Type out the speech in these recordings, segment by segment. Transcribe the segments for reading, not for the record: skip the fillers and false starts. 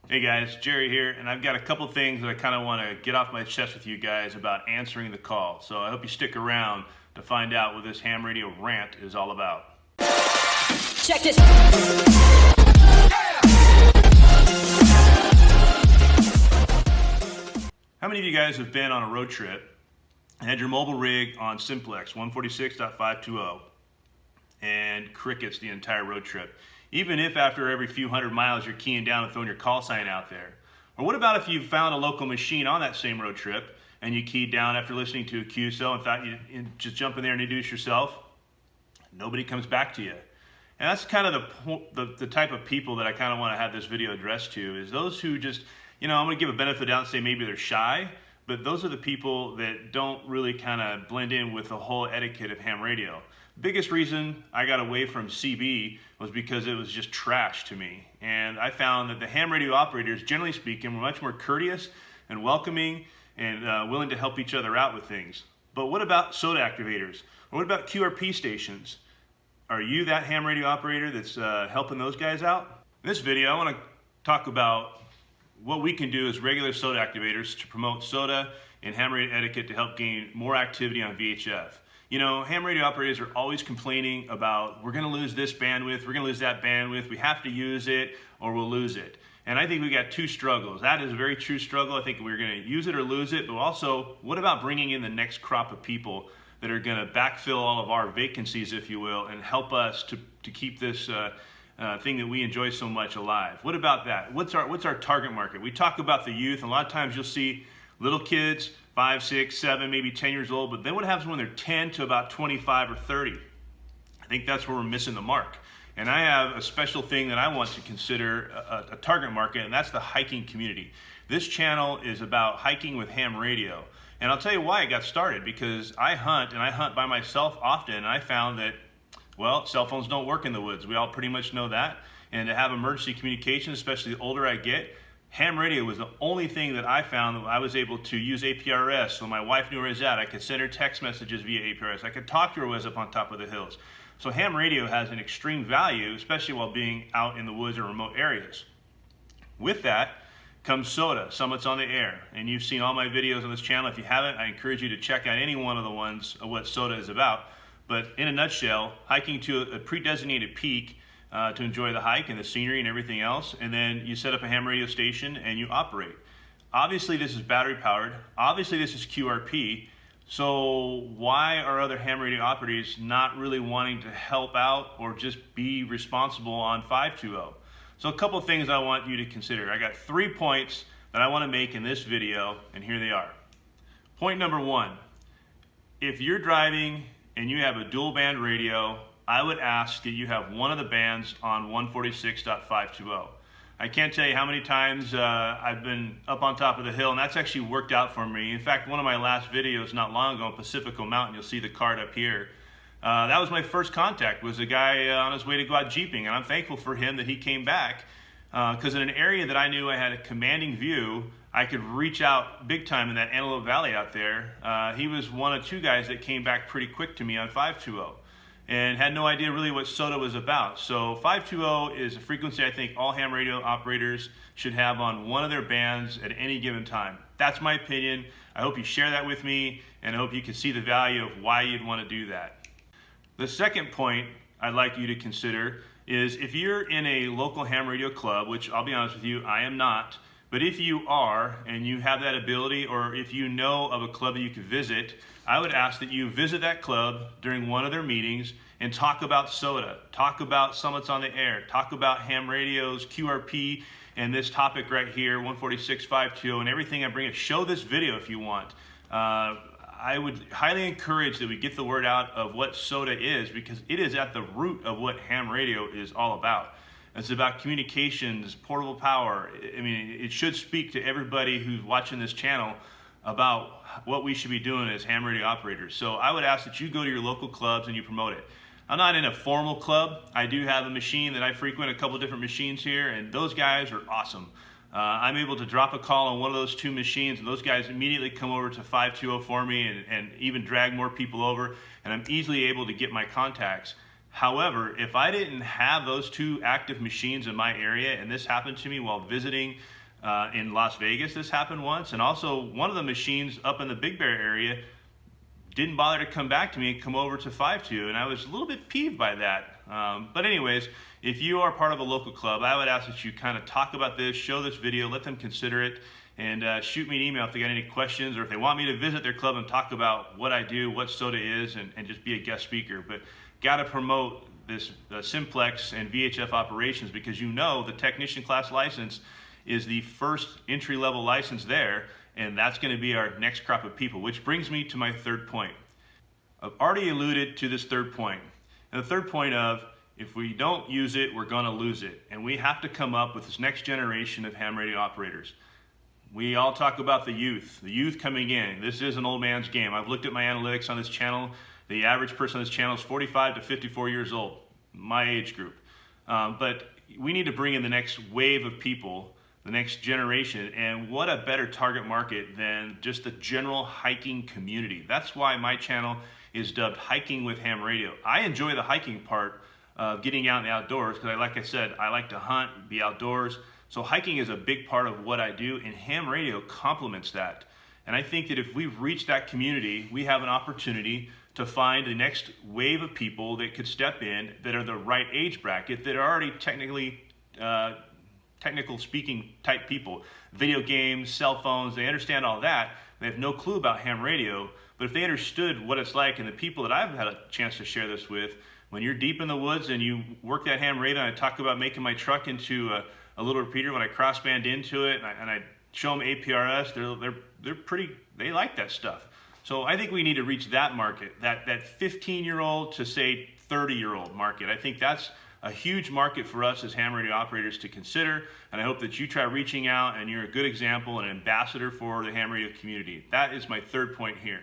Hey guys, Jerry here, and I've got a couple things that I kind of want to get off my chest with you guys about answering the call. So I hope you stick around to find out what this ham radio rant is all about. Check it. How many of you guys have been on a road trip and had your mobile rig on simplex 146.520 and crickets the entire road trip? Even if after every few hundred miles you're keying down and throwing your call sign out there. Or what about if you found a local machine on that same road trip and you keyed down after listening to a QSO and thought you'd just jump in there and introduce yourself? Nobody comes back to you. And that's kind of the type of people that I kind of want to have this video addressed to, is those who just, I'm going to give a benefit of the doubt and say maybe they're shy, but those are the people that don't really kind of blend in with the whole etiquette of ham radio. Biggest reason I got away from CB was because it was just trash to me. And I found that the ham radio operators, generally speaking, were much more courteous and welcoming and willing to help each other out with things. But what about SOTA activators? Or what about QRP stations? Are you that ham radio operator that's helping those guys out? In this video, I want to talk about what we can do as regular SOTA activators to promote SOTA and ham radio etiquette to help gain more activity on VHF. Ham radio operators are always complaining about, we're going to lose this bandwidth, we're going to lose that bandwidth, we have to use it or we'll lose it. And I think we got two struggles. That is a very true struggle. I think we're going to use it or lose it, but also, what about bringing in the next crop of people that are going to backfill all of our vacancies, if you will, and help us to keep this thing that we enjoy so much alive? What about that? What's our target market? We talk about the youth, and a lot of times you'll see little kids, 5, 6, 7, maybe 10 years old, but then what happens when they're 10 to about 25 or 30? I think that's where we're missing the mark. And I have a special thing that I want to consider a target market, and that's the hiking community. This channel is about hiking with ham radio. And I'll tell you why it got started, because I hunt, and I hunt by myself often, and I found that, well, cell phones don't work in the woods. We all pretty much know that. And to have emergency communication, especially the older I get, ham radio was the only thing that I found that I was able to use APRS, so my wife knew where I was at. I could send her text messages via APRS. I could talk to her when I was up on top of the hills. So ham radio has an extreme value, especially while being out in the woods or remote areas. With that comes SOTA, Summits on the Air. And you've seen all my videos on this channel. If you haven't, I encourage you to check out any one of the ones of what SOTA is about. But in a nutshell, hiking to a pre-designated peak to enjoy the hike and the scenery and everything else, and then you set up a ham radio station and you operate. Obviously this is battery powered, obviously this is QRP, so why are other ham radio operators not really wanting to help out or just be responsible on 520? So a couple things I want you to consider. I got 3 points that I want to make in this video, and here they are. Point number 1, if you're driving and you have a dual band radio, I would ask that you have one of the bands on 146.520. I can't tell you how many times I've been up on top of the hill, and that's actually worked out for me. In fact, one of my last videos not long ago on Pacifico Mountain, you'll see the card up here. That was my first contact, was a guy on his way to go out jeeping, and I'm thankful for him that he came back, because in an area that I knew I had a commanding view, I could reach out big time in that Antelope Valley out there. He was one of 2 guys that came back pretty quick to me on 520. And had no idea really what SOTA was about. So 520 is a frequency I think all ham radio operators should have on one of their bands at any given time. That's my opinion. I hope you share that with me, and I hope you can see the value of why you'd want to do that. The second point I'd like you to consider is, if you're in a local ham radio club, which I'll be honest with you, I am not, but if you are and you have that ability, or if you know of a club that you could visit, I would ask that you visit that club during one of their meetings and talk about SOTA, talk about Summits on the Air, talk about ham radios, QRP, and this topic right here, 146.520, and everything I bring up. Show this video if you want. I would highly encourage that we get the word out of what SOTA is, because it is at the root of what ham radio is all about. It's about communications, portable power. I mean, it should speak to everybody who's watching this channel about what we should be doing as ham radio operators. So I would ask that you go to your local clubs and you promote it. I'm not in a formal club. I do have a machine that I frequent, a couple different machines here, and those guys are awesome. I'm able to drop a call on one of those 2 machines, and those guys immediately come over to 520 for me, and even drag more people over, and I'm easily able to get my contacts. However, if I didn't have those 2 active machines in my area, and this happened to me while visiting in Las Vegas, this happened once, and also one of the machines up in the Big Bear area didn't bother to come back to me and come over to 5-2, and I was a little bit peeved by that. But anyways, if you are part of a local club, I would ask that you kind of talk about this, show this video, let them consider it, and shoot me an email if they got any questions, or if they want me to visit their club and talk about what I do, what SOTA is, and just be a guest speaker. But got to promote this simplex and VHF operations, because you know the technician class license is the first entry-level license there, and that's going to be our next crop of people, which brings me to my third point. I've already alluded to this third point, and the third point of, if we don't use it, we're going to lose it, and we have to come up with this next generation of ham radio operators. We all talk about the youth coming in. This is an old man's game. I've looked at my analytics on this channel. The average person on this channel is 45 to 54 years old, my age group. But we need to bring in the next wave of people, the next generation, and what a better target market than just the general hiking community. That's why my channel is dubbed Hiking with Ham Radio. I enjoy the hiking part of getting out in the outdoors because, like I said, I like to hunt, be outdoors. So hiking is a big part of what I do, and ham radio complements that. And I think that if we've reached that community, we have an opportunity to find the next wave of people that could step in that are the right age bracket, that are already technical speaking type people. Video games, cell phones, they understand all that. They have no clue about ham radio, but if they understood what it's like, and the people that I've had a chance to share this with, when you're deep in the woods and you work that ham radio, and I talk about making my truck into a little repeater, when I crossband into it and I show them APRS, they like that stuff. So I think we need to reach that market, that 15-year-old to say 30-year-old market. I think that's a huge market for us as ham radio operators to consider, and I hope that you try reaching out and you're a good example and an ambassador for the ham radio community. That is my third point here.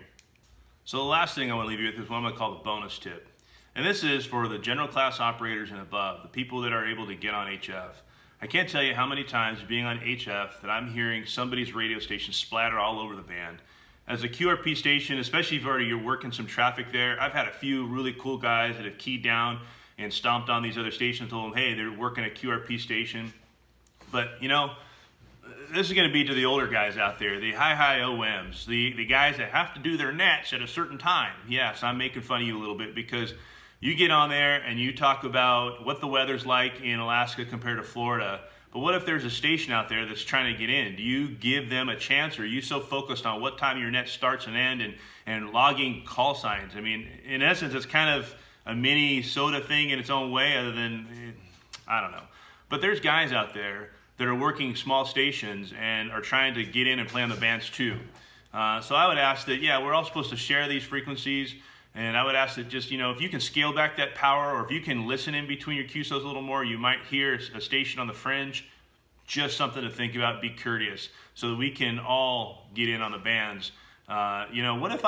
So the last thing I want to leave you with is what I'm going to call the bonus tip. And this is for the general class operators and above, the people that are able to get on HF. I can't tell you how many times being on HF that I'm hearing somebody's radio station splatter all over the band. As a QRP station, especially if you're working some traffic there, I've had a few really cool guys that have keyed down and stomped on these other stations, told them, hey, they're working a QRP station. But, you know, this is going to be to the older guys out there, the high OMs, the guys that have to do their nets at a certain time. Yes, I'm making fun of you a little bit because you get on there and you talk about what the weather's like in Alaska compared to Florida. But what if there's a station out there that's trying to get in? Do you give them a chance, or are you so focused on what time your net starts and ends and logging call signs? I mean, in essence, it's kind of a mini SOTA thing in its own way, other than, I don't know. But there's guys out there that are working small stations and are trying to get in and play on the bands too. So I would ask that, yeah, we're all supposed to share these frequencies, and I would ask that just, you know, if you can scale back that power, or if you can listen in between your QSOs a little more, you might hear a station on the fringe. Just something to think about, be courteous, so that we can all get in on the bands. You know, what if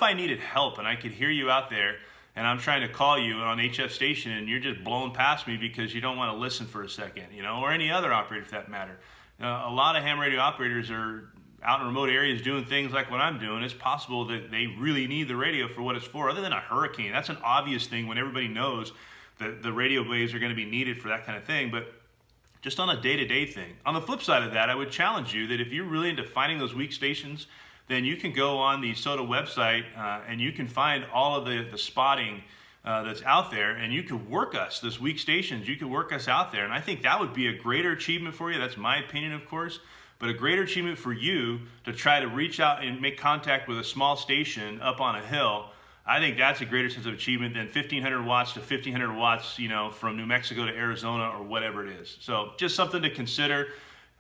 I needed help and I could hear you out there, and I'm trying to call you on HF station and you're just blowing past me because you don't want to listen for a second, you know, or any other operator for that matter. A lot of ham radio operators are out in remote areas doing things like what I'm doing. It's possible that they really need the radio for what it's for, other than a hurricane. That's an obvious thing when everybody knows that the radio waves are going to be needed for that kind of thing, but just on a day-to-day thing. On the flip side of that, I would challenge you that if you're really into finding those weak stations, then you can go on the SOTA website and you can find all of the spotting that's out there, and you can work us, those weak stations, you can work us out there. And I think that would be a greater achievement for you. That's my opinion, of course, but a greater achievement for you to try to reach out and make contact with a small station up on a hill. I think that's a greater sense of achievement than 1,500 watts to 1,500 watts, you know, from New Mexico to Arizona or whatever it is. So just something to consider.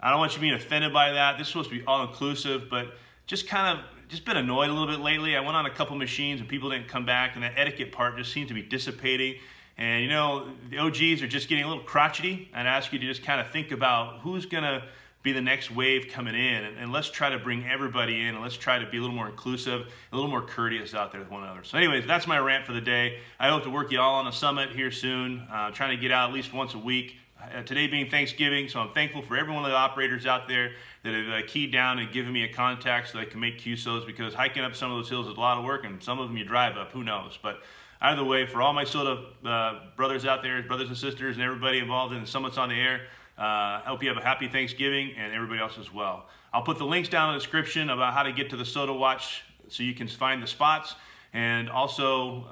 I don't want you being offended by that. This is supposed to be all-inclusive, but just been annoyed a little bit lately. I went on a couple machines and people didn't come back, and that etiquette part just seems to be dissipating. And, you know, the OGs are just getting a little crotchety. I'd ask you to just kind of think about who's going to be the next wave coming in, and let's try to bring everybody in, and let's try to be a little more inclusive, a little more courteous out there with one another. So anyways, that's my rant for the day. I hope to work you all on a summit here soon, trying to get out at least once a week. Today being Thanksgiving, so I'm thankful for every one of the operators out there that have keyed down and given me a contact so I can make QSOs, because hiking up some of those hills is a lot of work, and some of them you drive up, who knows. But out of the way, for all my SOTA brothers out there, brothers and sisters, and everybody involved in the Summits on the Air, I hope you have a happy Thanksgiving, and everybody else as well. I'll put the links down in the description about how to get to the SOTA watch so you can find the spots. And also,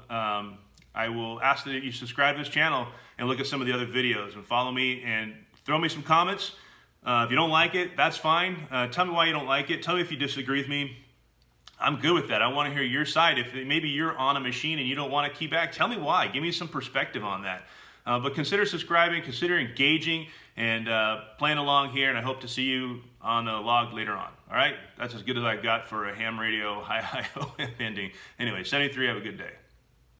I will ask that you subscribe to this channel and look at some of the other videos and follow me and throw me some comments. If you don't like it, that's fine. Tell me why you don't like it. Tell me if you disagree with me. I'm good with that. I want to hear your side. If maybe you're on a machine and you don't want to keep back, tell me why. Give me some perspective on that. But consider subscribing, consider engaging, and playing along here, and I hope to see you on the log later on. All right? That's as good as I've got for a ham radio hi-ho ending. Anyway, 73, have a good day.